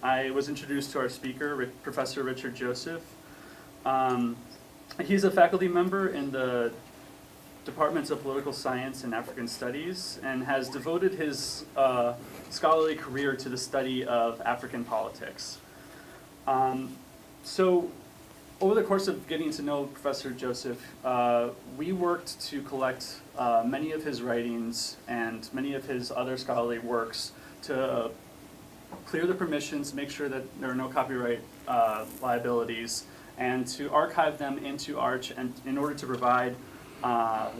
I was introduced to our speaker, Professor Richard Joseph. He's a faculty member in the Departments of Political Science and African Studies and has devoted his scholarly career to the study of African politics. So over the course of getting to know Professor Joseph, we worked to collect many of his writings and many of his other scholarly works to clear the permissions, make sure that there are no copyright liabilities, and to archive them into Arch and in order to provide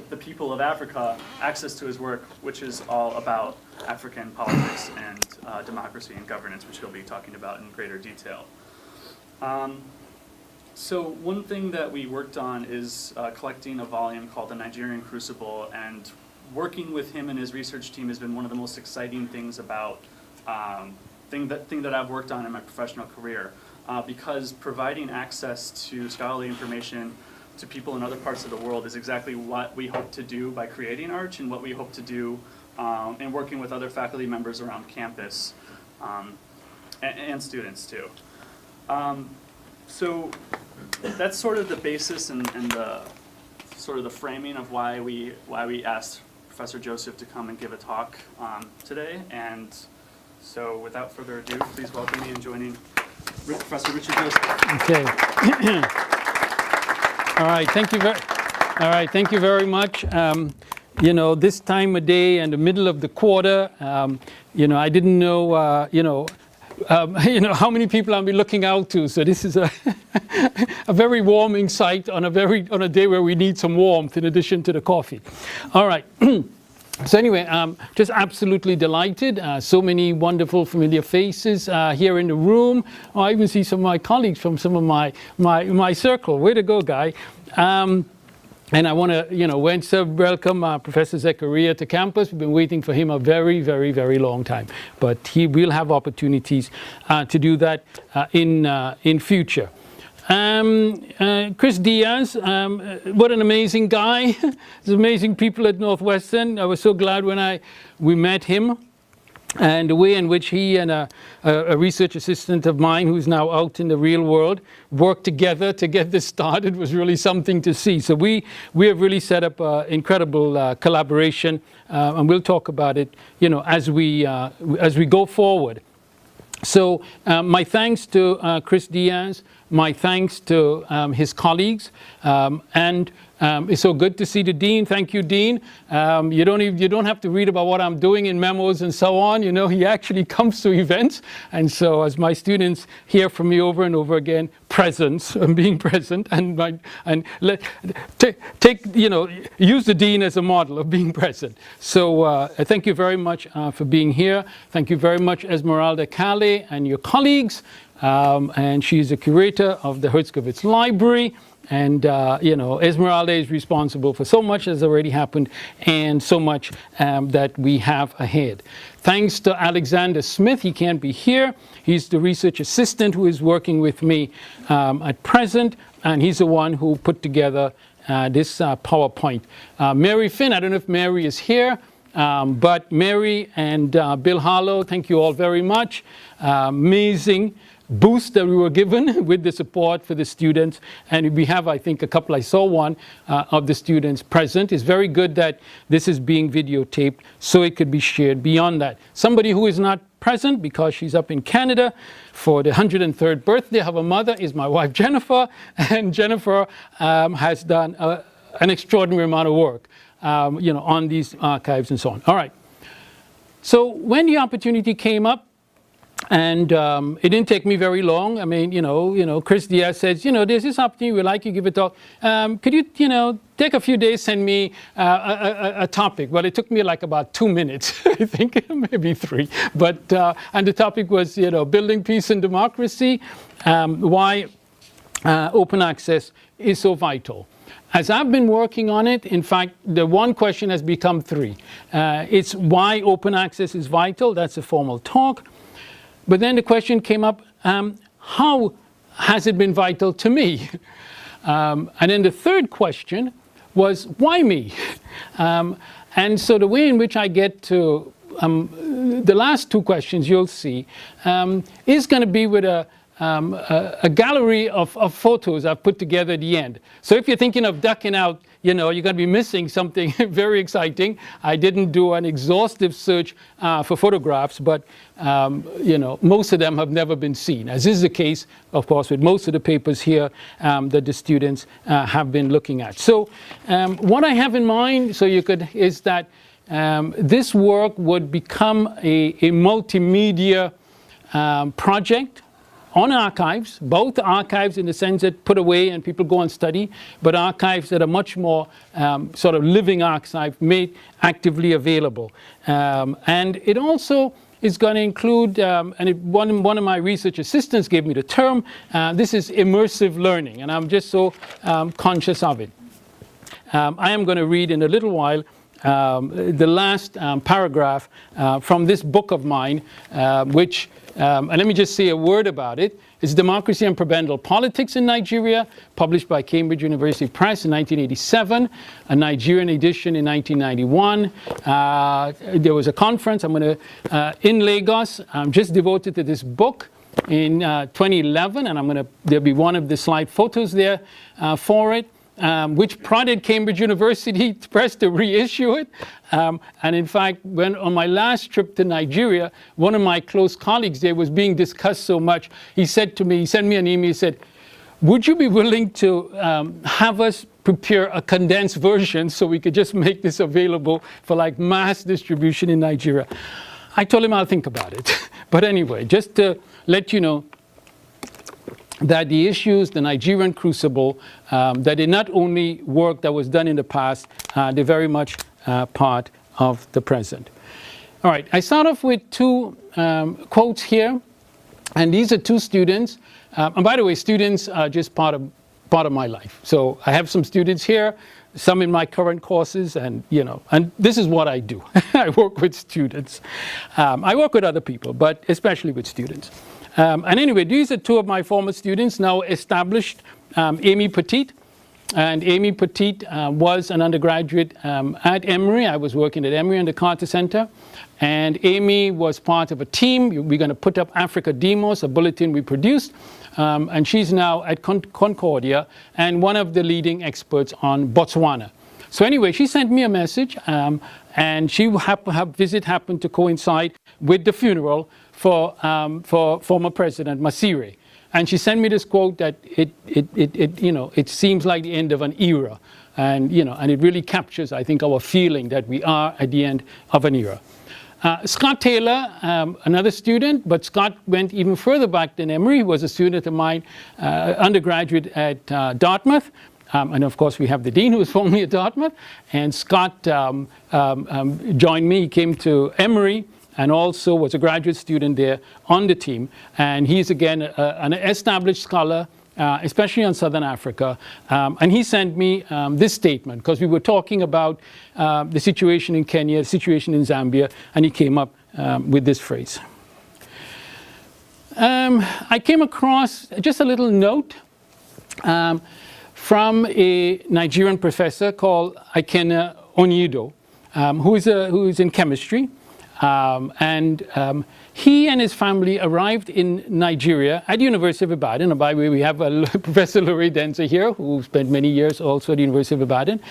the people of Africa access to his work, which is all about African politics and democracy and governance, which he'll be talking about in greater detail. So one thing that we worked on is collecting a volume called The Nigerian Crucible, and working with him and his research team has been one of the most exciting things about thing that I've worked on in my professional career, because providing access to scholarly information to people in other parts of the world is exactly what we hope to do by creating Arch and what we hope to do in working with other faculty members around campus and students too. So that's sort of the basis and the sort of the framing of why we asked Professor Joseph to come and give a talk today. And so without further ado, please welcome me in joining Professor Richard Joseph. Okay. All right. Thank you very much. You know, this time of day and the middle of the quarter, you know, I didn't know, you know, how many people I'll be looking out to. So this is a very warming sight on a day where we need some warmth in addition to the coffee. All right. So anyway, just absolutely delighted. So many wonderful, familiar faces here in the room. Oh, I even see some of my colleagues from some of my circle. Way to go, Guy. And I want to, you know, welcome Professor Zechariah to campus. We've been waiting for him a very, very, very long time. But he will have opportunities to do that in future. Chris Diaz, what an amazing guy. There's amazing people at Northwestern. I was so glad when we met him. And the way in which he and a research assistant of mine, who's now out in the real world, worked together to get this started was really something to see. So we have really set up incredible collaboration, and we'll talk about it, you know, as we go forward. So my thanks to Chris Diaz, my thanks to his colleagues, and it's so good to see the Dean. Thank you, Dean. You don't have to read about what I'm doing in memos and so on. You know, he actually comes to events. And so as my students hear from me over and over again, presence, being present, use the Dean as a model of being present. So thank you very much for being here. Thank you very much, Esmeralda Kale and your colleagues. And she's a curator of the Hertzkovitz Library. And, you know, Esmeralda is responsible for so much that's already happened and so much that we have ahead. Thanks to Alexander Smith. He can't be here. He's the research assistant who is working with me at present. And he's the one who put together this PowerPoint. Mary Finn, I don't know if Mary is here. But Mary and Bill Harlow, thank you all very much. Amazing boost that we were given with the support for the students. And we have, I think, I saw one of the students present. It's very good that this is being videotaped so it could be shared beyond that. Somebody who is not present because she's up in Canada for the 103rd birthday of her mother is my wife, Jennifer. And Jennifer has done an extraordinary amount of work, you know, on these archives and so on. All right. So when the opportunity came up, and it didn't take me very long. I mean, you know, Chris Diaz says, you know, there's this opportunity, we'd like you to give a talk. Could you, you know, take a few days, send me a topic? Well, it took me like about 2 minutes, I think, maybe 3. But, and the topic was, you know, building peace and democracy, why open access is so vital. As I've been working on it, in fact, the one question has become 3. It's why open access is vital. That's a formal talk. But then the question came up, how has it been vital to me? And then the third question was, why me? And so the way in which I get to the last two questions you'll see is going to be with a gallery of photos I've put together at the end. So if you're thinking of ducking out, you're going to be missing something very exciting. I didn't do an exhaustive search for photographs, but most of them have never been seen, as is the case, of course, with most of the papers here that the students have been looking at. So what I have in mind, is that this work would become a multimedia project on archives, both archives in the sense that put away and people go and study, but archives that are much more sort of living archives made actively available. And it also is going to include, one of my research assistants gave me the term, this is immersive learning, and I'm just so conscious of it. I am going to read in a little while the last paragraph from this book of mine, which, and let me just say a word about it. It's Democracy and Prebendal Politics in Nigeria, published by Cambridge University Press in 1987, a Nigerian edition in 1991. There was a conference in Lagos, just devoted to this book in 2011, and there'll be one of the slide photos there for it. Which prodded Cambridge University Press to reissue it. And in fact, when on my last trip to Nigeria, one of my close colleagues there was being discussed so much, he sent me an email, he said, would you be willing to have us prepare a condensed version so we could just make this available for like mass distribution in Nigeria? I told him I'll think about it. But anyway, just to let you know, that the issues, the Nigerian crucible, that they not only work that was done in the past, they're very much part of the present. All right, I start off with two quotes here, and these are two students. And by the way, students are just part of my life. So I have some students here, some in my current courses, and and this is what I do. I work with students. I work with other people, but especially with students. And anyway, these are two of my former students, now established, Amy Petit. And Amy Petit was an undergraduate at Emory. I was working at Emory and the Carter Center. And Amy was part of a team. We're going to put up Africa Demos, a bulletin we produced. And she's now at Concordia and one of the leading experts on Botswana. So anyway, she sent me a message, and her visit happened to coincide with the funeral for former President Masire. And she sent me this quote that it seems like the end of an era. And it really captures, I think, our feeling that we are at the end of an era. Scott Taylor, another student, but Scott went even further back than Emory. He was a student of mine, undergraduate at Dartmouth. And of course, we have the dean who was formerly at Dartmouth. And Scott joined me. He came to Emory and also was a graduate student there on the team. And he's, again, an established scholar, especially on Southern Africa. And he sent me this statement, because we were talking about the situation in Kenya, the situation in Zambia, and he came up with this phrase. I came across just a little note from a Nigerian professor called Ikena Onyido, who is in chemistry. He and his family arrived in Nigeria at the University of Ibadan. And by the way, we have Professor Lure Denza here, who spent many years also at the University of Ibadan.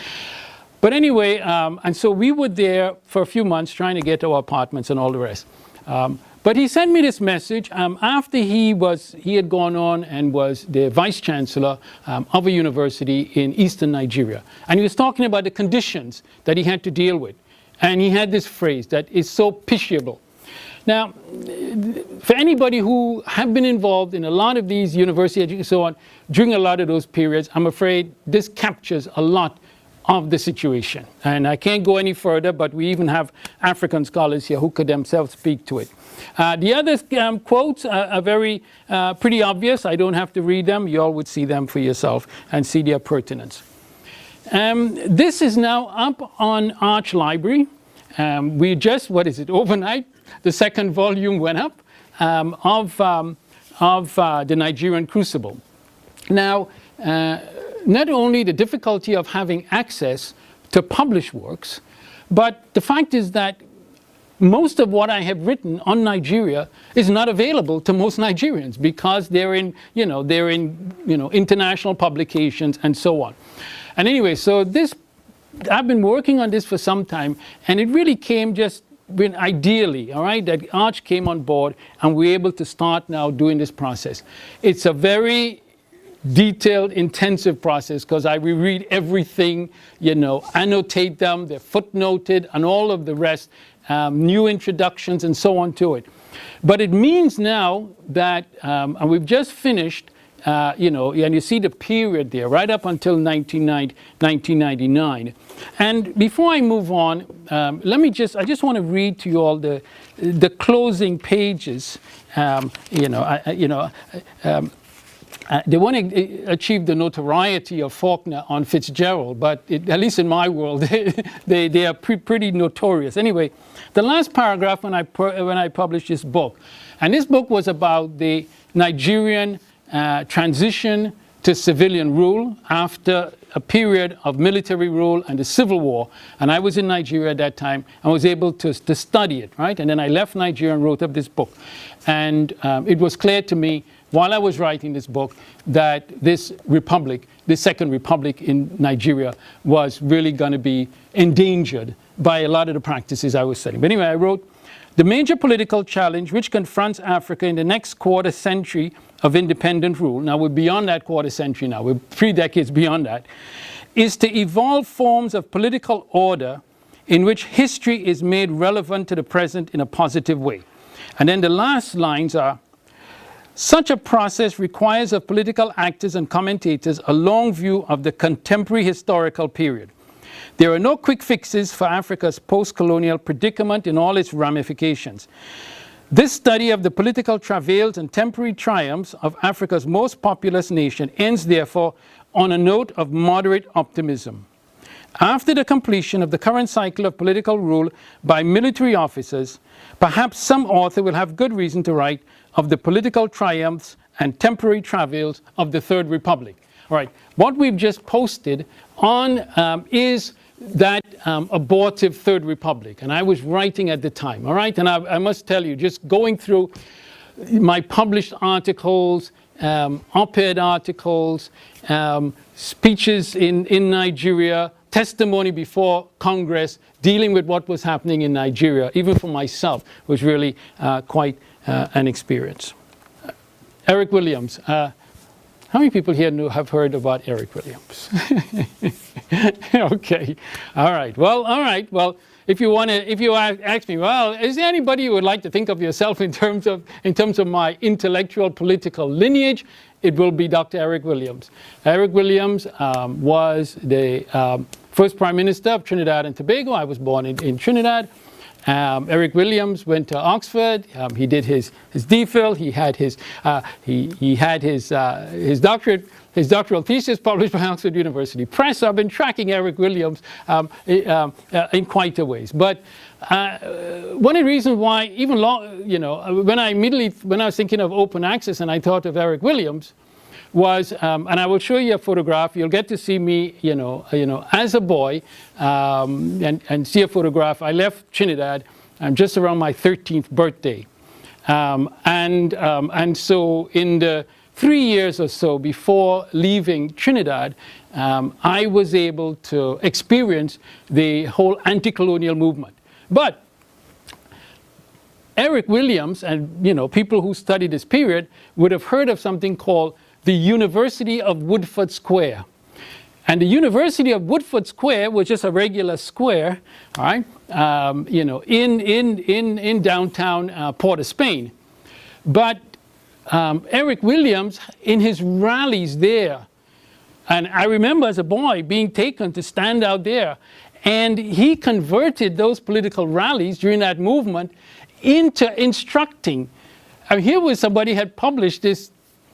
But anyway, and so we were there for a few months trying to get our apartments and all the rest. But he sent me this message after he had gone on and was the vice chancellor of a university in eastern Nigeria. And he was talking about the conditions that he had to deal with. And he had this phrase that is so pitiable. Now, for anybody who have been involved in a lot of these university education and so on, during a lot of those periods, I'm afraid this captures a lot of the situation. And I can't go any further, but we even have African scholars here who could themselves speak to it. The other quotes are very pretty obvious. I don't have to read them. You all would see them for yourself and see their pertinence. This is now up on Arch Library. We just, overnight, the second volume went up of the Nigerian Crucible. Now, not only the difficulty of having access to published works, but the fact is that most of what I have written on Nigeria is not available to most Nigerians because they're in international publications and so on. And anyway, so I've been working on this for some time, and it really came just when ideally, all right, that Arch came on board and we're able to start now doing this process. It's a very detailed, intensive process because I reread everything, annotate them, they're footnoted, and all of the rest, new introductions and so on to it. But it means now that, and we've just finished, and you see the period there, right up until 1999. And before I move on, I just want to read to you all the closing pages. They want to achieve the notoriety of Faulkner on Fitzgerald, but at least in my world, they are pretty notorious. Anyway, the last paragraph when I published this book, and this book was about the Nigerian transition to civilian rule after a period of military rule and the civil war. And I was in Nigeria at that time and was able to study it, right? And then I left Nigeria and wrote up this book. And it was clear to me while I was writing this book that this republic, this second republic in Nigeria, was really going to be endangered by a lot of the practices I was studying. But anyway, I wrote, the major political challenge which confronts Africa in the next quarter century of independent rule, now we're beyond that quarter century now, we're 3 decades beyond that, is to evolve forms of political order in which history is made relevant to the present in a positive way. And then the last lines are, such a process requires of political actors and commentators a long view of the contemporary historical period. There are no quick fixes for Africa's post-colonial predicament in all its ramifications. This study of the political travails and temporary triumphs of Africa's most populous nation ends, therefore, on a note of moderate optimism. After the completion of the current cycle of political rule by military officers, perhaps some author will have good reason to write of the political triumphs and temporary travails of the Third Republic. All right, what we've just posted on is that abortive Third Republic, and I was writing at the time, all right? And I must tell you, just going through my published articles, op-ed articles, speeches in Nigeria, testimony before Congress, dealing with what was happening in Nigeria, even for myself, was really quite an experience. Eric Williams. How many people here have heard about Eric Williams? Okay. All right. Well, if you ask me, well, is there anybody you would like to think of yourself in terms of my intellectual political lineage? It will be Dr. Eric Williams. Eric Williams was the first Prime Minister of Trinidad and Tobago. I was born in Trinidad. Eric Williams went to Oxford. He did his DPhil. He had his doctoral thesis published by Oxford University Press. So I've been tracking Eric Williams in quite a ways. But one of the reasons why, even when I was thinking of open access and I thought of Eric Williams, was, and I will show you a photograph. You'll get to see me, as a boy, and see a photograph. I left Trinidad just around my 13th birthday, and so in the 3 years or so before leaving Trinidad, I was able to experience the whole anti-colonial movement. But Eric Williams and people who study this period would have heard of something called the University of Woodford Square. And the University of Woodford Square was just a regular square, all right, in downtown Port of Spain. But Eric Williams, in his rallies there, and I remember as a boy being taken to stand out there, and he converted those political rallies during that movement into instructing. I mean, here was somebody had published this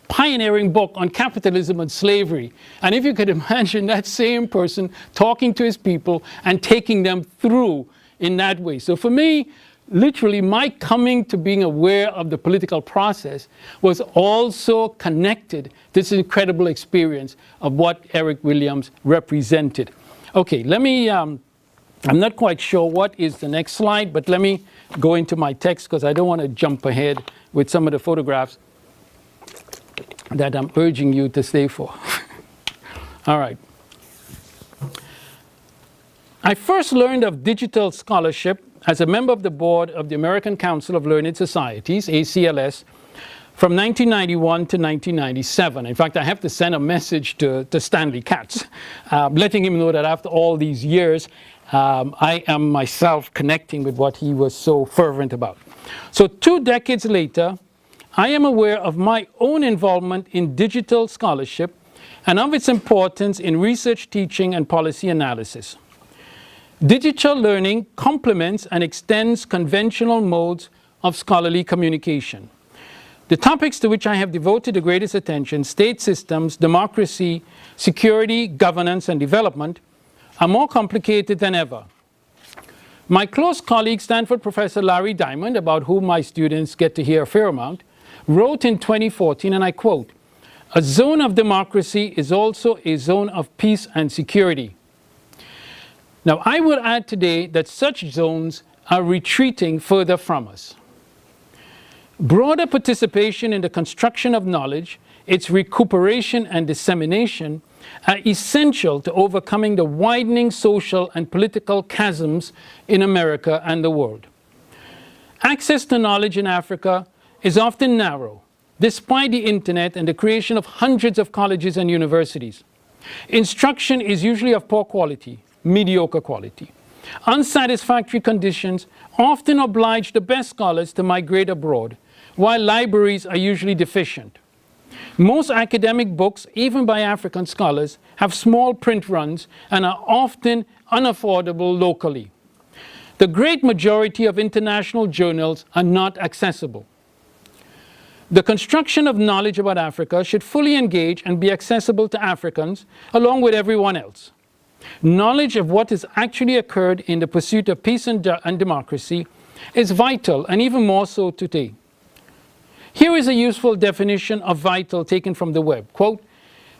pioneering book on capitalism and slavery. And if you could imagine that same person talking to his people and taking them through in that way. So for me, literally my coming to being aware of the political process was also connected to this incredible experience of what Eric Williams represented. Okay, let me I'm not quite sure what is the next slide, but let me go into my text because I don't want to jump ahead with some of the photographs that I'm urging you to stay for. All right. I first learned of digital scholarship as a member of the board of the American Council of Learned Societies, ACLS, from 1991 to 1997. In fact, I have to send a message to Stanley Katz, letting him know that after all these years, I am myself connecting with what he was so fervent about. So 2 decades later, I am aware of my own involvement in digital scholarship and of its importance in research, teaching, and policy analysis. Digital learning complements and extends conventional modes of scholarly communication. The topics to which I have devoted the greatest attention, state systems, democracy, security, governance, and development, are more complicated than ever. My close colleague, Stanford Professor Larry Diamond, about whom my students get to hear a fair amount, wrote in 2014, and I quote, "A zone of democracy is also a zone of peace and security." Now, I would add today that such zones are retreating further from us. Broader participation in the construction of knowledge, its recuperation and dissemination, are essential to overcoming the widening social and political chasms in America and the world. Access to knowledge in Africa is often narrow, despite the internet and the creation of hundreds of colleges and universities. Instruction is usually of poor quality, mediocre quality. Unsatisfactory conditions often oblige the best scholars to migrate abroad, while libraries are usually deficient. Most academic books, even by African scholars, have small print runs and are often unaffordable locally. The great majority of international journals are not accessible. The construction of knowledge about Africa should fully engage and be accessible to Africans along with everyone else. Knowledge of what has actually occurred in the pursuit of peace and democracy is vital, and even more so today. Here is a useful definition of vital taken from the web. Quote,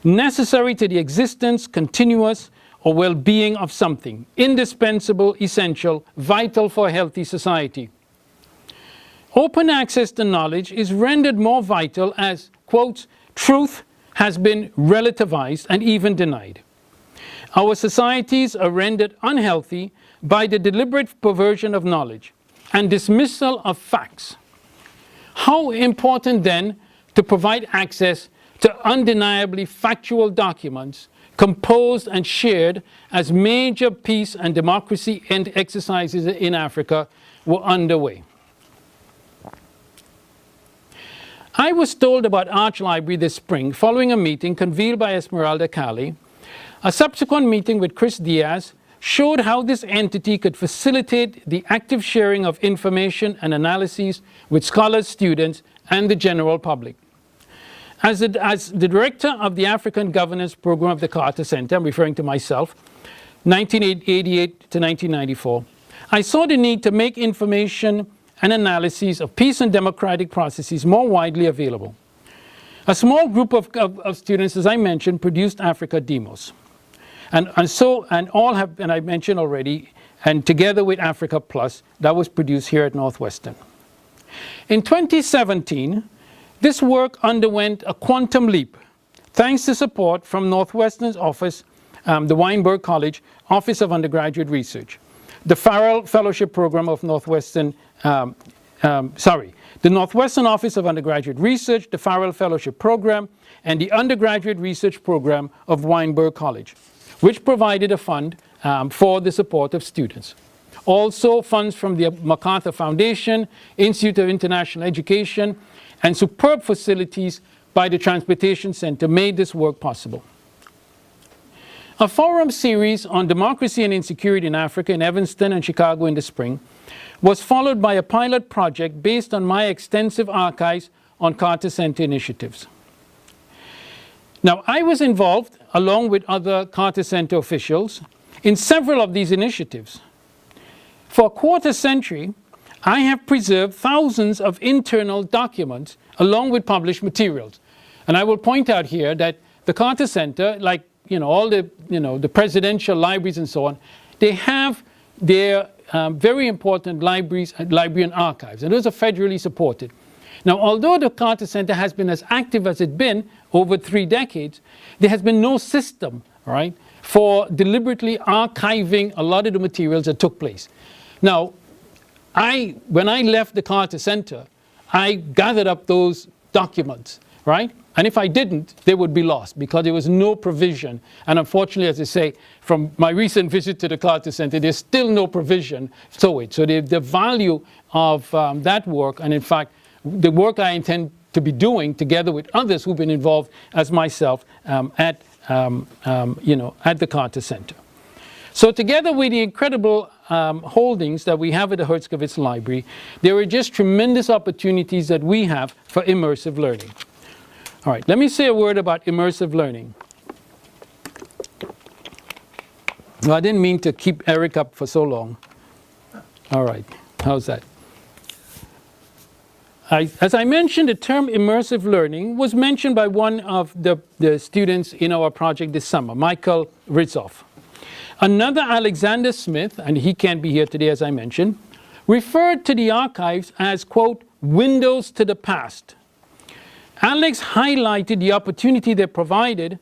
"Necessary to the existence, continuous, or well-being of something, indispensable, essential, vital for a healthy society." Open access to knowledge is rendered more vital as, quote, "truth has been relativized and even denied." Our societies are rendered unhealthy by the deliberate perversion of knowledge and dismissal of facts. How important then to provide access to undeniably factual documents composed and shared as major peace and democracy exercises in Africa were underway. I was told about Arch Library this spring following a meeting convened by Esmeralda Cali. A subsequent meeting with Chris Diaz showed how this entity could facilitate the active sharing of information and analyses with scholars, students, and the general public. As the director of the African Governance Program of the Carter Center, I'm referring to myself, 1988 to 1994, I saw the need to make information and analyses of peace and democratic processes more widely available. A small group of students, as I mentioned, produced Africa Demos. And I mentioned already, and together with Africa Plus, that was produced here at Northwestern. In 2017, this work underwent a quantum leap, thanks to support from Northwestern's office, the Weinberg College Office of Undergraduate Research, the Farrell Fellowship Program of Northwestern, the Northwestern Office of Undergraduate Research, the Farrell Fellowship Program, and the Undergraduate Research Program of Weinberg College, which provided a fund for the support of students. Also, funds from the MacArthur Foundation, Institute of International Education, and superb facilities by the Transportation Center made this work possible. A forum series on democracy and insecurity in Africa in Evanston and Chicago in the spring was followed by a pilot project based on my extensive archives on Carter Center initiatives. Now, I was involved, along with other Carter Center officials, in several of these initiatives. For a quarter century, I have preserved thousands of internal documents along with published materials. And I will point out here that the Carter Center, like all the presidential libraries and so on, they have their very important libraries, library and archives, and those are federally supported. Now, although the Carter Center has been as active as it's been over 3 decades, there has been no system, right, for deliberately archiving a lot of the materials that took place. Now, when I left the Carter Center, I gathered up those documents, right? And if I didn't, they would be lost because there was no provision. And unfortunately, as I say, from my recent visit to the Carter Center, there's still no provision for it. So the value of that work, and in fact, the work I intend to be doing together with others who've been involved as myself at the Carter Center. So together with the incredible holdings that we have at the Herzkovits Library, there are just tremendous opportunities that we have for immersive learning. All right, let me say a word about immersive learning. Well, I didn't mean to keep Eric up for so long. All right, how's that? As I mentioned, the term immersive learning was mentioned by one of the students in our project this summer, Michael Ritzoff. Another, Alexander Smith, and he can't be here today as I mentioned, referred to the archives as, quote, windows to the past. Alex highlighted the opportunity they provided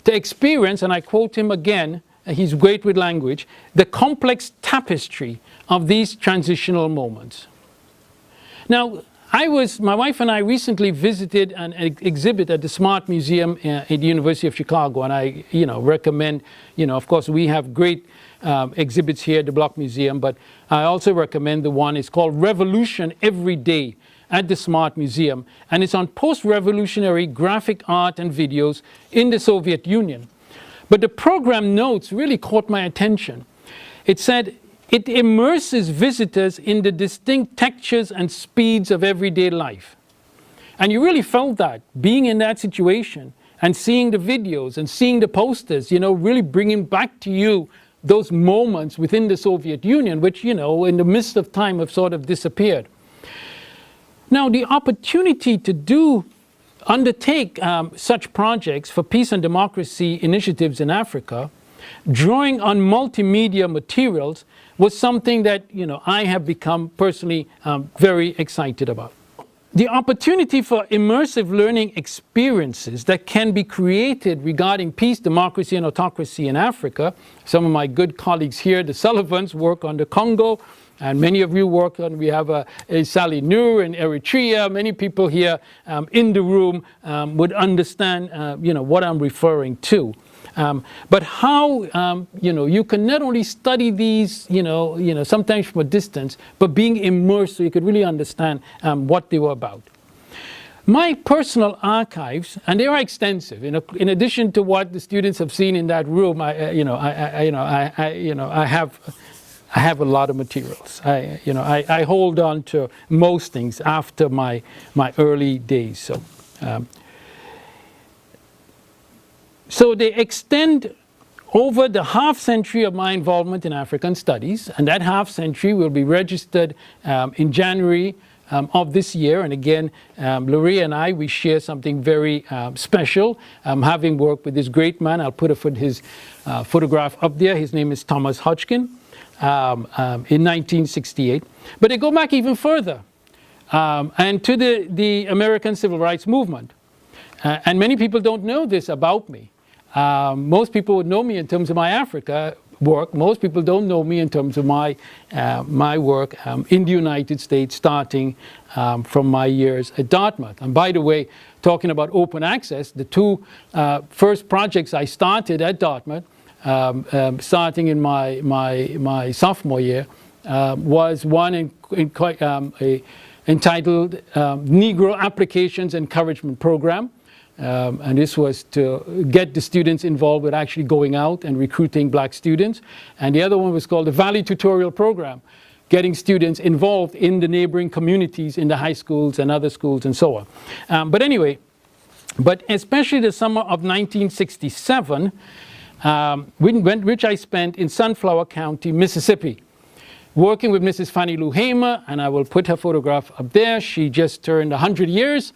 to experience, and I quote him again, he's great with language, the complex tapestry of these transitional moments. Now, my wife and I recently visited an exhibit at the Smart Museum at the University of Chicago, and I, recommend, of course, we have great exhibits here at the Block Museum, but I also recommend the one, it's called Revolution Every Day at the Smart Museum, and it's on post-revolutionary graphic art and videos in the Soviet Union. But the program notes really caught my attention. It said, it immerses visitors in the distinct textures and speeds of everyday life. And you really felt that, being in that situation and seeing the videos and seeing the posters, really bringing back to you those moments within the Soviet Union, which, in the midst of time have sort of disappeared. Now, the opportunity to undertake such projects for peace and democracy initiatives in Africa, drawing on multimedia materials, was something that I have become personally very excited about. The opportunity for immersive learning experiences that can be created regarding peace, democracy, and autocracy in Africa. Some of my good colleagues here, the Sullivans, work on the Congo, and many of you work on, we have a Sally Nur in Eritrea. Many people here in the room would understand what I'm referring to. But how you can not only study these sometimes from a distance, but being immersed so you could really understand what they were about. My personal archives, and they are extensive. In addition to what the students have seen in that room, I have a lot of materials. I hold on to most things after my early days. So they extend over the half-century of my involvement in African studies, and that half-century will be registered in January of this year. And again, Lurie and I, we share something very special, having worked with this great man. I'll put his photograph up there. His name is Thomas Hodgkin, in 1968. But they go back even further, and to the American Civil Rights Movement. And many people don't know this about me. Most people would know me in terms of my Africa work. Most people don't know me in terms of my work in the United States, starting from my years at Dartmouth. And by the way, talking about open access, the two first projects I started at Dartmouth, starting in my sophomore year, was one entitled Negro Applications Encouragement Program. And this was to get the students involved with actually going out and recruiting black students. And the other one was called the Valley Tutorial Program, getting students involved in the neighboring communities, in the high schools and other schools and so on. But anyway, especially the summer of 1967, which I spent in Sunflower County, Mississippi, working with Mrs. Fannie Lou Hamer, and I will put her photograph up there. She just turned 100 years.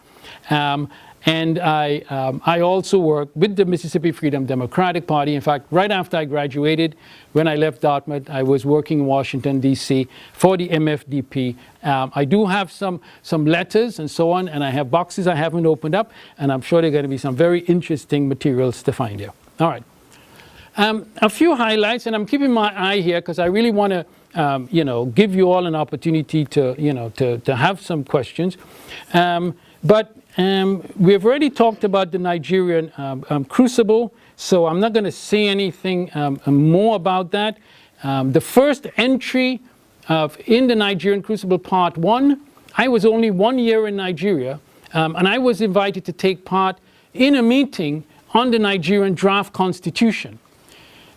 And I also worked with the Mississippi Freedom Democratic Party. In fact, right after I graduated, when I left Dartmouth, I was working in Washington, D.C. for the MFDP. I do have some letters and so on, and I have boxes I haven't opened up, and I'm sure there are going to be some very interesting materials to find here. All right. A few highlights, and I'm keeping my eye here because I really want to, give you all an opportunity to, to have some questions. We have already talked about the Nigerian crucible, so I'm not going to say anything more about that. The first entry in the Nigerian crucible, part 1, I was only 1 year in Nigeria, and I was invited to take part in a meeting on the Nigerian draft constitution.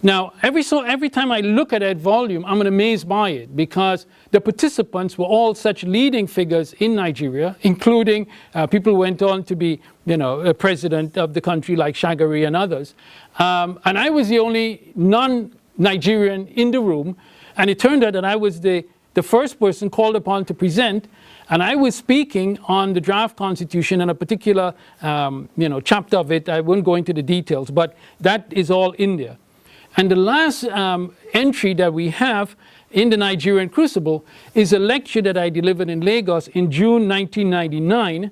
Now, every time I look at that volume, I'm amazed by it because the participants were all such leading figures in Nigeria, including people who went on to be, a president of the country like Shagari and others. And I was the only non-Nigerian in the room, and it turned out that I was the first person called upon to present, and I was speaking on the draft constitution and a particular, chapter of it. I won't go into the details, but that is all in there. And the last entry that we have in the Nigerian crucible is a lecture that I delivered in Lagos in June 1999,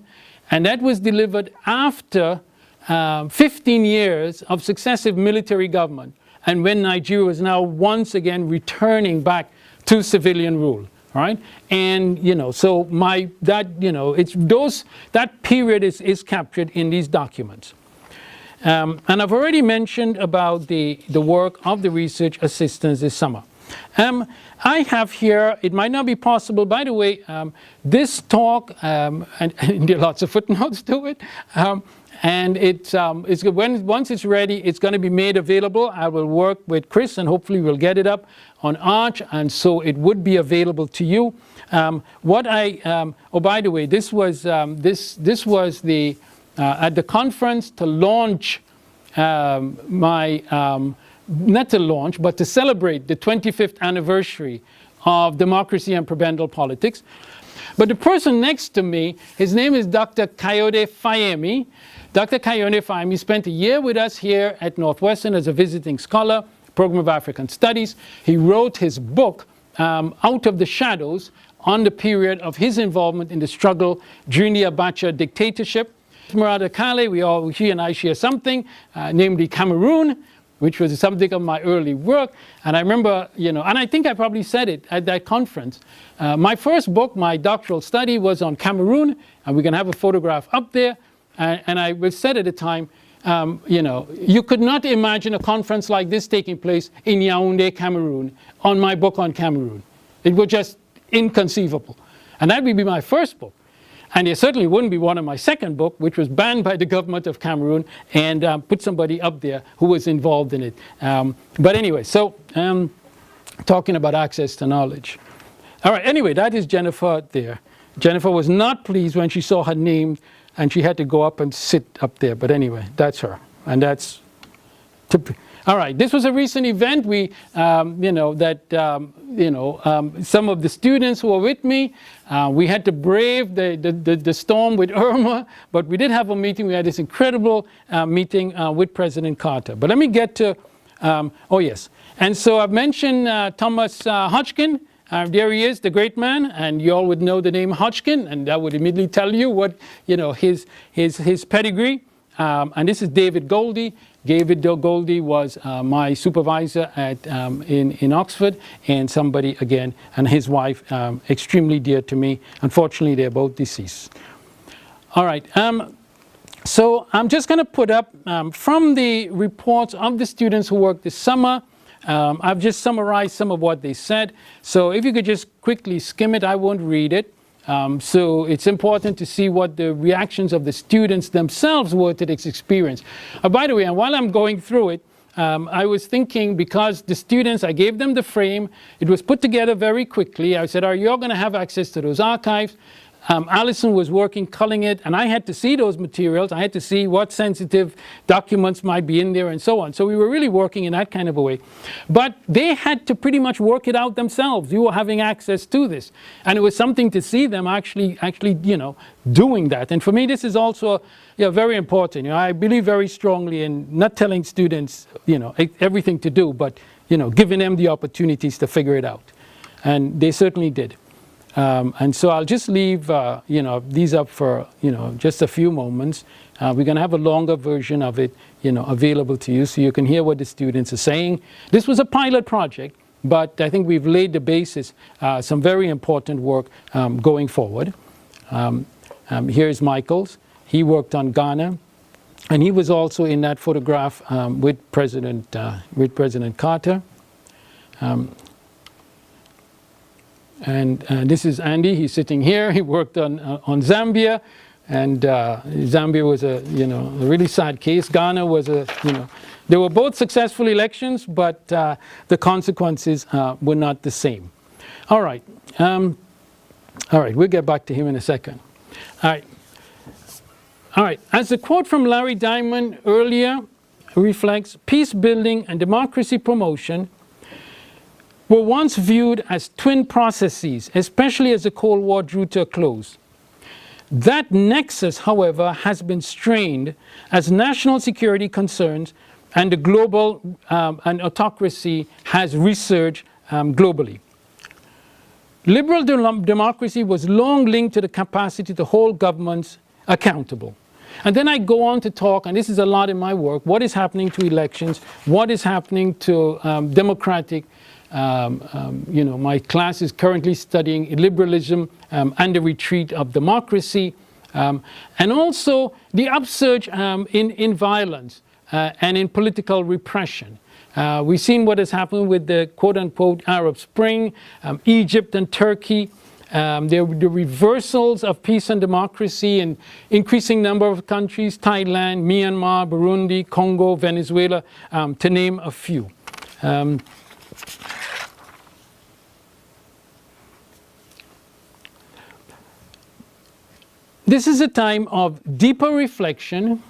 and that was delivered after 15 years of successive military government, and when Nigeria was now once again returning back to civilian rule. Right, and so that period is captured in these documents. And I've already mentioned about the work of the research assistants this summer. I have here, it might not be possible, by the way, this talk, and there are lots of footnotes to it, and once it's ready, it's going to be made available. I will work with Chris, and hopefully we'll get it up on Arch, and so it would be available to you. By the way, this was the at the conference to launch not to launch, but to celebrate the 25th anniversary of democracy and prebendal politics. But the person next to me, his name is Dr. Kayode Fayemi. Dr. Kayode Fayemi spent a year with us here at Northwestern as a visiting scholar, Program of African Studies. He wrote his book, Out of the Shadows, on the period of his involvement in the struggle during the Abacha dictatorship. Esmeralda Kale, she and I share something, namely Cameroon, which was the subject of my early work. And I remember, and I think I probably said it at that conference. My first book, my doctoral study, was on Cameroon, and we can have a photograph up there. And I said at the time, you could not imagine a conference like this taking place in Yaoundé, Cameroon, on my book on Cameroon. It was just inconceivable. And that would be my first book. And it certainly wouldn't be one of my second book, which was banned by the government of Cameroon and put somebody up there who was involved in it. But anyway, so talking about access to knowledge. All right, anyway, that is Jennifer there. Jennifer was not pleased when she saw her name and she had to go up and sit up there. But anyway, that's her. And that's... All right, this was a recent event. We, some of the students who were with me, we had to brave the storm with Irma, but we did have a meeting. We had this incredible meeting with President Carter. But let me get to, oh yes. And so I've mentioned Thomas Hodgkin. There he is, the great man, and you all would know the name Hodgkin, and that would immediately tell you what, his pedigree. And this is David Goldie. David Goldie was my supervisor in Oxford, and somebody, again, and his wife, extremely dear to me. Unfortunately, they're both deceased. All right, so I'm just going to put up, from the reports of the students who worked this summer, I've just summarized some of what they said. So if you could just quickly skim it, I won't read it. So it's important to see what the reactions of the students themselves were to this experience. By the way, and while I'm going through it, I was thinking, because the students, I gave them the frame, it was put together very quickly. I said, are you all going to have access to those archives? Allison was working, culling it, and I had to see those materials. I had to see what sensitive documents might be in there and so on. So we were really working in that kind of a way. But they had to pretty much work it out themselves. You were having access to this. And it was something to see them actually doing that. And for me, this is also very important. I believe very strongly in not telling students, everything to do, but, giving them the opportunities to figure it out. And they certainly did. And so I'll just leave these up for just a few moments. We're going to have a longer version of it available to you so you can hear what the students are saying. This was a pilot project, but I think we've laid the basis, some very important work going forward. Here's Michael's. He worked on Ghana, and he was also in that photograph with President Carter. And this is Andy. He's sitting here. He worked on Zambia, and Zambia was a really sad case. Ghana was they were both successful elections, but the consequences were not the same. All right, we'll get back to him in a second. All right. As the quote from Larry Diamond earlier reflects, peace building and democracy promotion were once viewed as twin processes, especially as the Cold War drew to a close. That nexus, however, has been strained as national security concerns and the global and autocracy has resurged globally. Liberal democracy was long linked to the capacity to hold governments accountable. And then I go on to talk, and this is a lot in my work, what is happening to elections, what is happening to democratic my class is currently studying liberalism and the retreat of democracy, and also the upsurge in violence and in political repression. We've seen what has happened with the quote-unquote Arab Spring, Egypt and Turkey. There were the reversals of peace and democracy in increasing number of countries, Thailand, Myanmar, Burundi, Congo, Venezuela, to name a few. This is a time of deeper reflection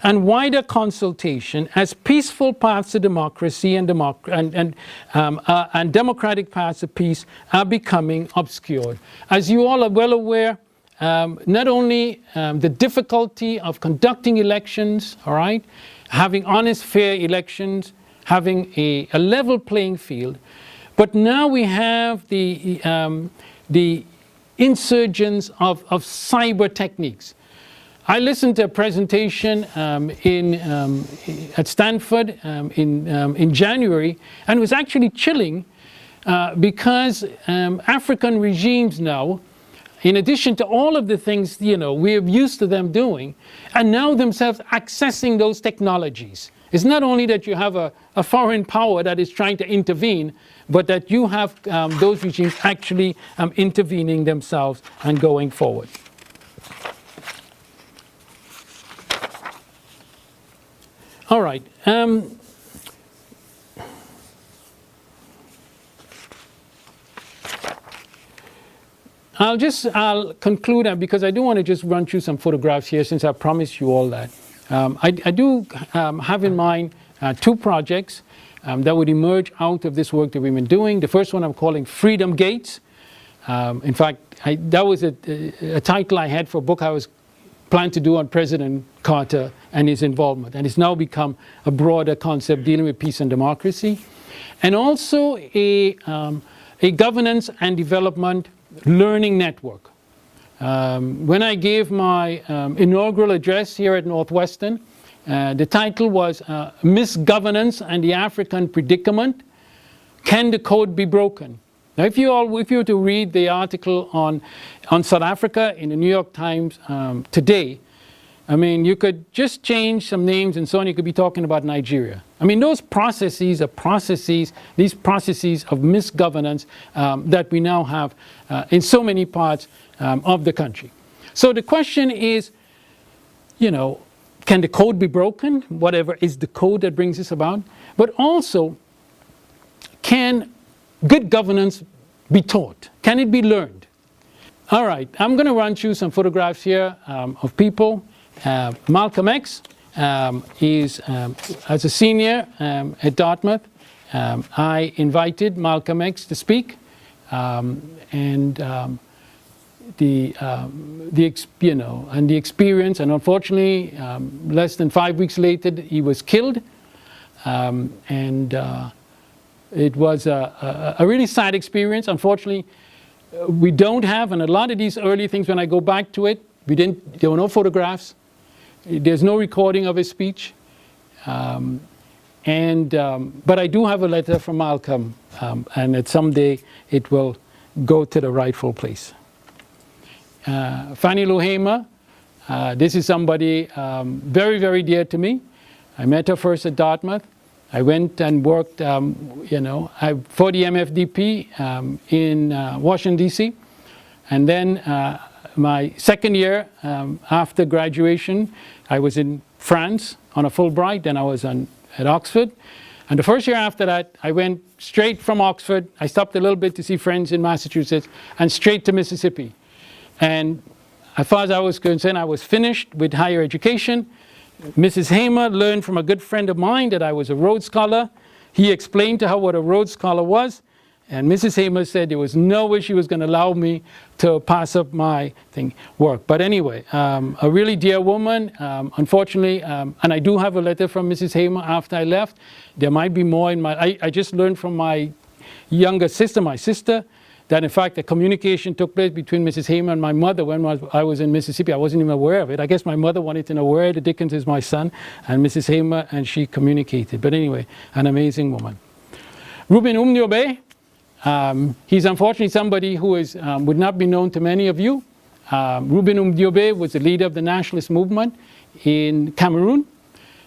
and wider consultation as peaceful paths to democracy and democratic paths to peace are becoming obscured. As you all are well aware, not only the difficulty of conducting elections, all right, having honest, fair elections, having a level playing field, but now we have the insurgence of cyber techniques. I listened to a presentation at Stanford in January, and it was actually chilling because African regimes now, in addition to all of the things we're used to them doing, are now themselves accessing those technologies. It's not only that you have a foreign power that is trying to intervene, but that you have those regimes actually intervening themselves and going forward. All right. I'll conclude because I do want to just run through some photographs here since I promised you all that. I do have in mind two projects that would emerge out of this work that we've been doing. The first one I'm calling Freedom Gates. In fact, that was a title I had for a book I was planned to do on President Carter and his involvement. And it's now become a broader concept dealing with peace and democracy. And also a governance and development learning network. When I gave my inaugural address here at Northwestern, the title was Misgovernance and the African Predicament. Can the Code be Broken? Now, if you were to read the article on South Africa in the New York Times today, I mean, you could just change some names and so on. You could be talking about Nigeria. I mean, those processes are these processes of misgovernance that we now have in so many parts of the country. So the question is, can the code be broken? Whatever is the code that brings this about. But also, can good governance be taught? Can it be learned? All right, I'm going to run through some photographs here of people. Malcolm X is, as a senior at Dartmouth, I invited Malcolm X to speak, and the experience, and unfortunately, less than 5 weeks later, he was killed, and it was a really sad experience. Unfortunately, we don't have, and a lot of these early things, when I go back to it, there were no photographs, there's no recording of his speech, but I do have a letter from Malcolm, and that someday it will go to the rightful place. Fannie Lou Hamer, this is somebody very, very dear to me. I met her first at Dartmouth. I went and worked, for the MFDP in Washington, D.C. And then my second year after graduation, I was in France on a Fulbright, then I was at Oxford. And the first year after that, I went straight from Oxford. I stopped a little bit to see friends in Massachusetts, and straight to Mississippi. And as far as I was concerned, I was finished with higher education. Mrs. Hamer learned from a good friend of mine that I was a Rhodes Scholar. He explained to her what a Rhodes Scholar was, and Mrs. Hamer said there was no way she was going to allow me to pass up my work. But anyway, a really dear woman, unfortunately, and I do have a letter from Mrs. Hamer after I left. There might be more in my, I just learned from my younger sister, that in fact the communication took place between Mrs. Hamer and my mother when I was in Mississippi. I wasn't even aware of it. I guess my mother wanted to know where the Dickens is my son, and Mrs. Hamer and she communicated. But anyway, an amazing woman. Reuben Umniobe, he's unfortunately somebody who is, would not be known to many of you. Reuben Umniobe was the leader of the nationalist movement in Cameroon.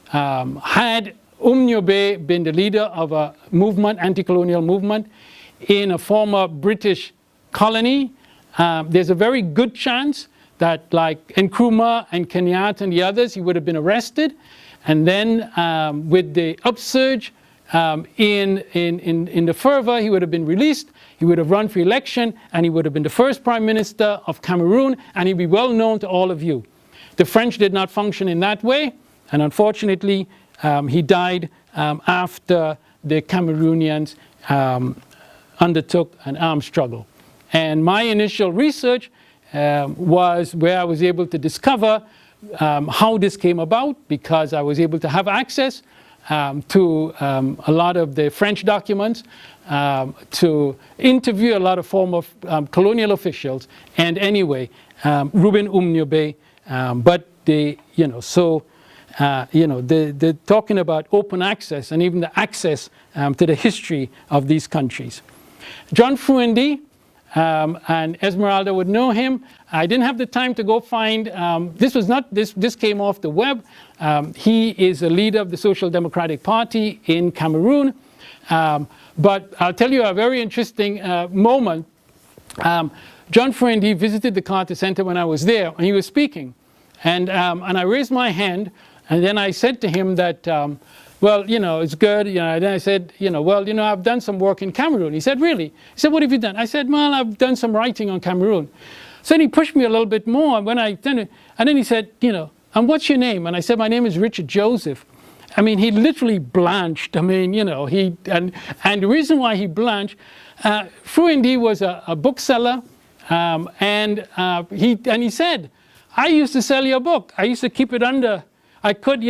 Had Umniobe been the leader of a movement, anti-colonial movement, in a former British colony, there's a very good chance that, like Nkrumah and Kenyatta and the others, he would have been arrested. And then with the upsurge in the fervor, he would have been released. He would have run for election, and he would have been the first prime minister of Cameroon, and he'd be well known to all of you. The French did not function in that way, and unfortunately, he died after the Cameroonians undertook an armed struggle. And my initial research was where I was able to discover how this came about, because I was able to have access to a lot of the French documents, to interview a lot of former colonial officials, and anyway, Reuben Umniobe, but they're talking about open access and even the access to the history of these countries. John Fruendi, and Esmeralda would know him. I didn't have the time to go find, this came off the web. He is a leader of the Social Democratic Party in Cameroon. But I'll tell you a very interesting moment. John Fruendi visited the Carter Center when I was there, and he was speaking. And I raised my hand, and then I said to him that, well, it's good. And then I said, I've done some work in Cameroon. He said, really? He said, what have you done? I said, well, I've done some writing on Cameroon. So then he pushed me a little bit more. And then he said, and what's your name? And I said, my name is Richard Joseph. I mean, he literally blanched. I mean, and the reason why he blanched, Fruendi was a bookseller, and he said, I used to sell your book. I used to keep it under. I could,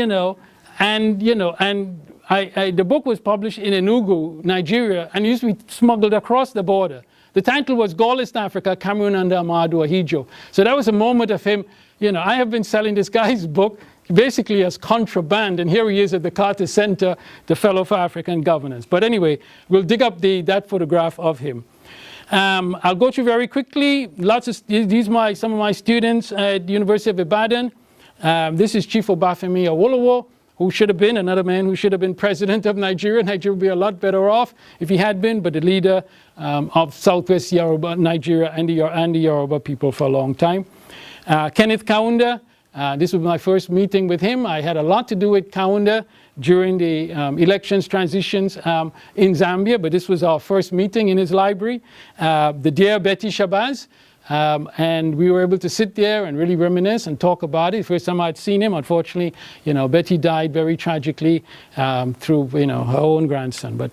and the book was published in Enugu, Nigeria, and used to be smuggled across the border. The title was Gaullist Africa, Cameroon under Amadou Ahidjo. So that was a moment of him, I have been selling this guy's book basically as contraband, and here he is at the Carter Center, the Fellow for African Governance. But anyway, we'll dig up that photograph of him. I'll go through very quickly. These are some of my students at the University of Ibadan. This is Chief Obafemi Awolowo, who should have been another man who should have been president of Nigeria. Nigeria would be a lot better off if he had been, but the leader of Southwest Yoruba, Nigeria, and the Yoruba people for a long time. Kenneth Kaunda, this was my first meeting with him. I had a lot to do with Kaunda during the elections transitions in Zambia, but this was our first meeting in his library. The dear Betty Shabazz, And we were able to sit there and really reminisce and talk about it. First time I'd seen him, unfortunately, Betty died very tragically through, her own grandson. But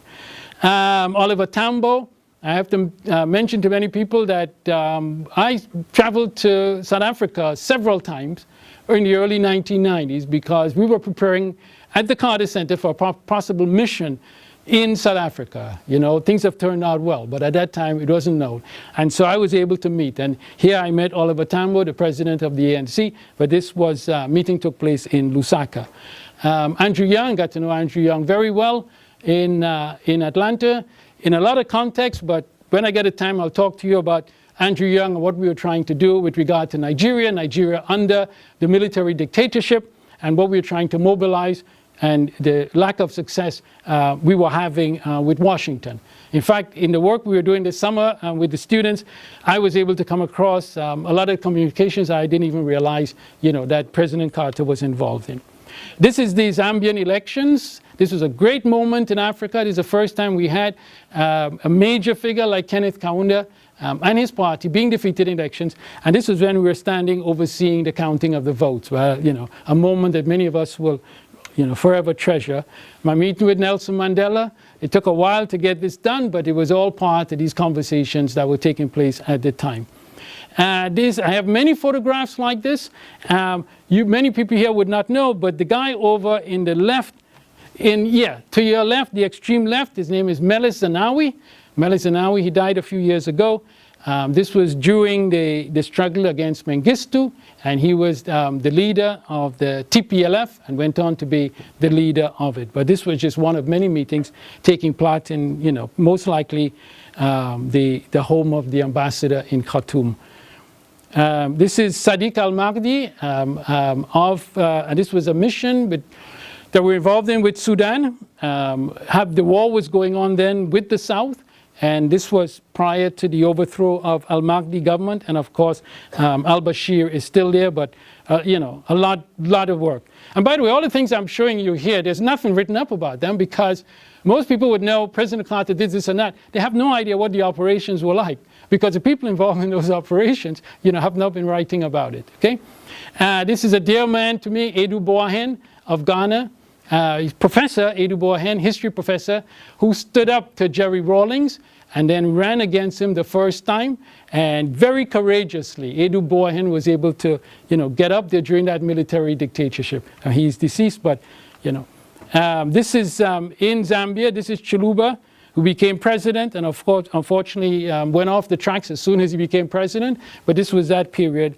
Oliver Tambo, I have to mention to many people that I traveled to South Africa several times in the early 1990s because we were preparing at the Carter Center for a possible mission in South Africa. Things have turned out well, but at that time it wasn't known. And so I was able to meet. And here I met Oliver Tambo, the president of the ANC, but this meeting took place in Lusaka. Andrew Young, got to know Andrew Young very well in Atlanta, in a lot of contexts, but when I get a time, I'll talk to you about Andrew Young and what we were trying to do with regard to Nigeria under the military dictatorship, and what we were trying to mobilize, and the lack of success we were having with Washington. In fact, in the work we were doing this summer with the students, I was able to come across a lot of communications I didn't even realize that President Carter was involved in. This is the Zambian elections. This was a great moment in Africa. This is the first time we had a major figure like Kenneth Kaunda and his party being defeated in elections. And this was when we were standing overseeing the counting of the votes. Well, a moment that many of us will forever treasure. My meeting with Nelson Mandela, it took a while to get this done, but it was all part of these conversations that were taking place at the time. I have many photographs like this. Many people here would not know, but the guy over in the left, to your left, the extreme left, his name is Meles Zenawi. Meles Zenawi, he died a few years ago. This was during the struggle against Mengistu, and he was the leader of the TPLF and went on to be the leader of it. But this was just one of many meetings taking place in, most likely the home of the ambassador in Khartoum. This is Sadiq Al-Mahdi and this was a mission that we're involved in with Sudan. The war was going on then with the South. And this was prior to the overthrow of Al-Mahdi government. And of course, al-Bashir is still there, but a lot of work. And by the way, all the things I'm showing you here, there's nothing written up about them because most people would know President Carter did this and that. They have no idea what the operations were like because the people involved in those operations, have not been writing about it, okay? This is a dear man to me, Edu Boahen of Ghana. He's Professor Edu Boahen, history professor, who stood up to Jerry Rawlings and then ran against him the first time. And very courageously, Edu Boahen was able to, get up there during that military dictatorship. He's deceased, but, This is in Zambia. This is Chiluba, who became president and, of course, unfortunately went off the tracks as soon as he became president. But this was that period,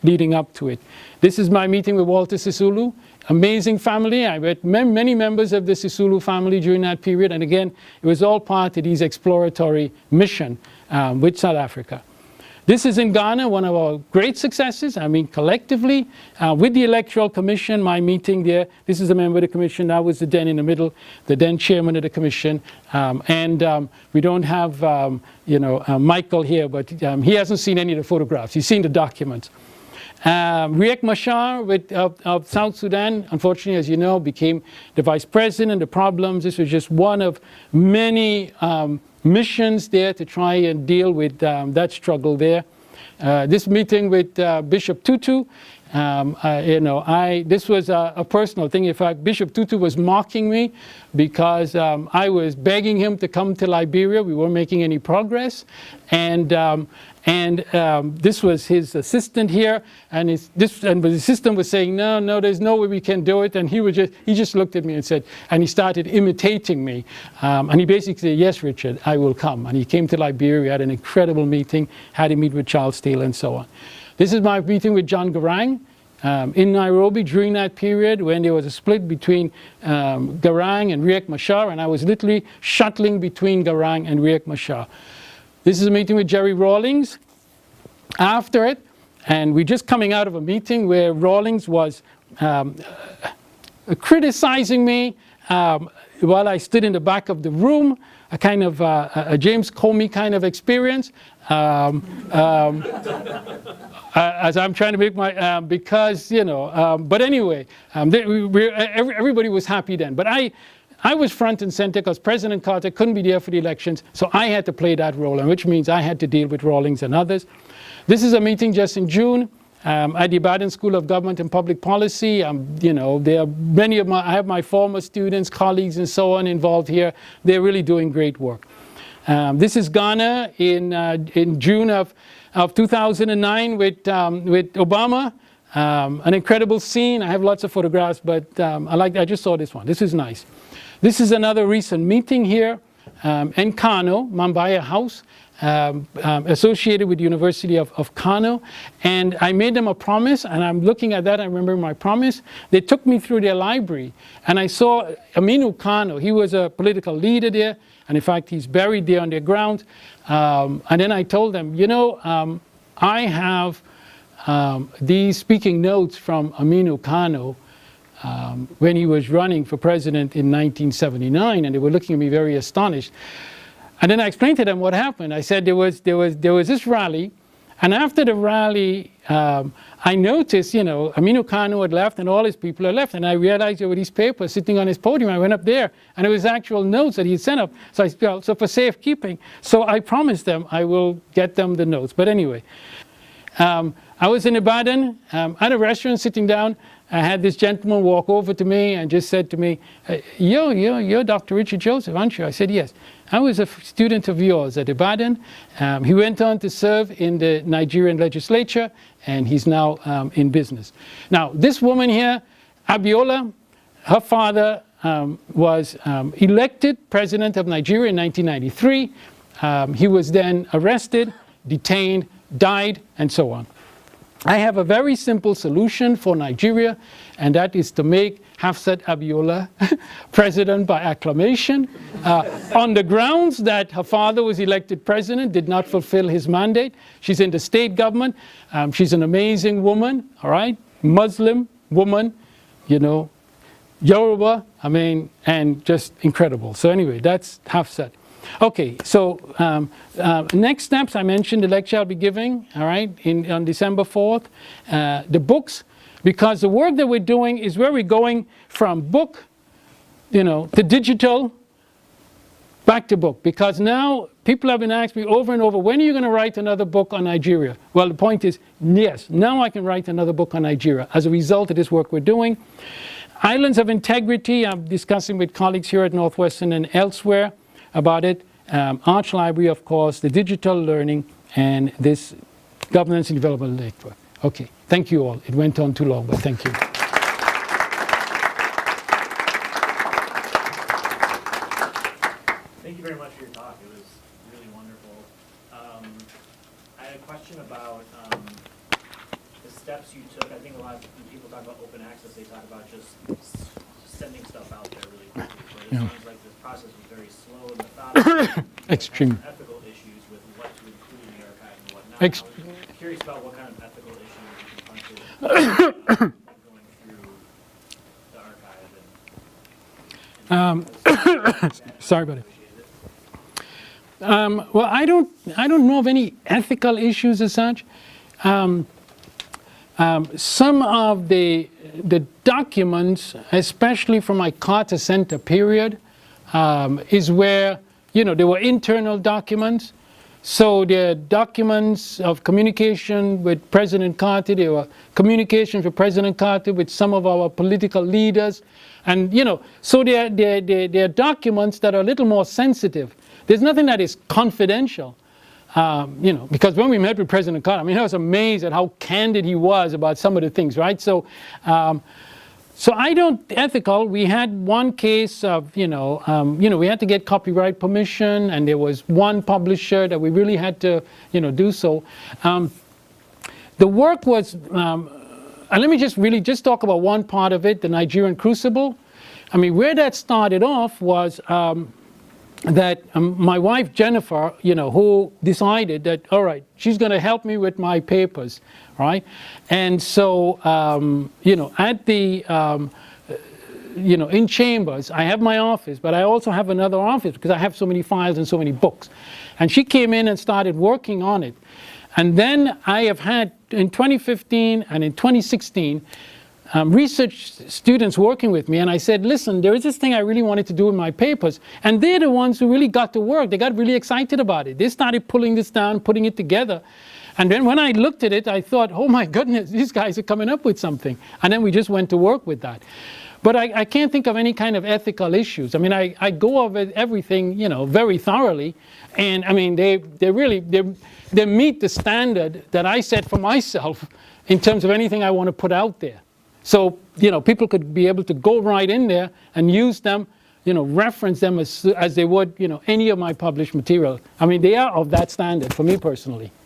leading up to it. This is my meeting with Walter Sisulu. Amazing family. I met many members of the Sisulu family during that period. And again, it was all part of these exploratory mission with South Africa. This is in Ghana, one of our great successes. I mean, collectively, with the Electoral Commission, my meeting there. This is a member of the commission. I was the then in the middle, the then chairman of the commission. We don't have, Michael here, but he hasn't seen any of the photographs. He's seen the documents. Riek Machar of South Sudan, unfortunately, as you know, became the vice president. The problems, this was just one of many missions there to try and deal with that struggle there. This meeting with Bishop Tutu, this was a personal thing. In fact, Bishop Tutu was mocking me because I was begging him to come to Liberia. We weren't making any progress. And this was his assistant here, and the assistant was saying, no, there's no way we can do it. And he just looked at me and said, and he started imitating me. And he basically said, yes, Richard, I will come. And he came to Liberia. We had an incredible meeting, had him meet with Charles Taylor and so on. This is my meeting with John Garang in Nairobi during that period when there was a split between Garang and Riek Machar, and I was literally shuttling between Garang and Riek Machar. This is a meeting with Jerry Rawlings after it, and we're just coming out of a meeting where Rawlings was criticizing me while I stood in the back of the room, a kind of a James Comey kind of experience. As I'm trying to make my, because, but anyway, everybody was happy then. But I was front and center because President Carter couldn't be there for the elections, so I had to play that role, and which means I had to deal with Rawlings and others. This is a meeting just in June at the Ibadan School of Government and Public Policy. You know, there are many of I have my former students, colleagues, and so on involved here. They're really doing great work. This is Ghana in June of 2009 with Obama. An incredible scene. I have lots of photographs, but I just saw this one. This is nice. This is another recent meeting here in Kano, Mambaya House, associated with the University of Kano. And I made them a promise, and I'm looking at that, I remember my promise. They took me through their library, and I saw Aminu Kano. He was a political leader there, and in fact, he's buried there on their ground. And then I told them, you know, I have these speaking notes from Aminu Kano when he was running for president in 1979, and they were looking at me very astonished. And then I explained to them what happened. I said there was this rally, and after the rally, I noticed, you know, Aminu Kano had left and all his people had left, and I realized there were these papers sitting on his podium. I went up there, and it was actual notes that he had sent up. So so for safekeeping, so I promised them I will get them the notes. But anyway, I was in Ibadan at a restaurant sitting down. I had this gentleman walk over to me and just said to me, you're Dr. Richard Joseph, aren't you? I said, yes. I was a student of yours at Ibadan. He went on to serve in the Nigerian legislature, and he's now in business. Now, this woman here, Abiola, her father was elected president of Nigeria in 1993. He was then arrested, detained, died, and so on. I have a very simple solution for Nigeria, and that is to make Hafsat Abiola president by acclamation on the grounds that her father was elected president, did not fulfill his mandate. She's in the state government. She's an amazing woman, all right? Muslim woman, you know, Yoruba, I mean, and just incredible. So anyway, that's Hafsat. Okay, so next steps, I mentioned the lecture I'll be giving, all right, on December 4th. The books, because the work that we're doing is where we're going from book, you know, to digital, back to book. Because now people have been asking me over and over, when are you going to write another book on Nigeria? Well, the point is, yes, now I can write another book on Nigeria as a result of this work we're doing. Islands of Integrity, I'm discussing with colleagues here at Northwestern and elsewhere about it. Arch Library, of course, the digital learning, and this governance and development network. Okay, thank you all. It went on too long, but thank you. Thank you very much for your talk. It was really wonderful. I had a question about the steps you took. I think a lot of when people talk about open access, they talk about just sending stuff out there really quickly. But it sounds like this process was very slow and methodical. Extreme. Ethical issues with what to include in the archive and whatnot. Ex- I was curious about what kind of ethical issues you confronted going through the archive. Sorry about it. Well, I don't know of any ethical issues as such. Some of the documents, especially from my Carter Center period, is where, you know, there were internal documents. So there are documents of communication with President Carter. There were communications with President Carter with some of our political leaders. And, you know, so there are documents that are a little more sensitive. There's nothing that is confidential. You know, because when we met with President Carter, I mean, I was amazed at how candid he was about some of the things, right? So, so I don't ethical. We had one case of, we had to get copyright permission, and there was one publisher that we really had to, do so. The work was, and let me just talk about one part of it, the Nigerian Crucible. I mean, where that started off was that my wife Jennifer, who decided that, all right, she's going to help me with my papers, right? And so, at the, in Chambers, I have my office, but I also have another office because I have so many files and so many books. And she came in and started working on it. And then I have had, in 2015 and in 2016, research students working with me, and I said, listen, there is this thing I really wanted to do in my papers, and they're the ones who really got to work. They got really excited about it. They started pulling this down, putting it together. And then when I looked at it, I thought, oh my goodness, these guys are coming up with something. And then we just went to work with that. But I can't think of any kind of ethical issues. I mean, I go over everything, you know, very thoroughly. And I mean, they meet the standard that I set for myself in terms of anything I want to put out there. So, you know, people could be able to go right in there and use them, you know, reference them as they would, you know, any of my published material. I mean, they are of that standard for me personally.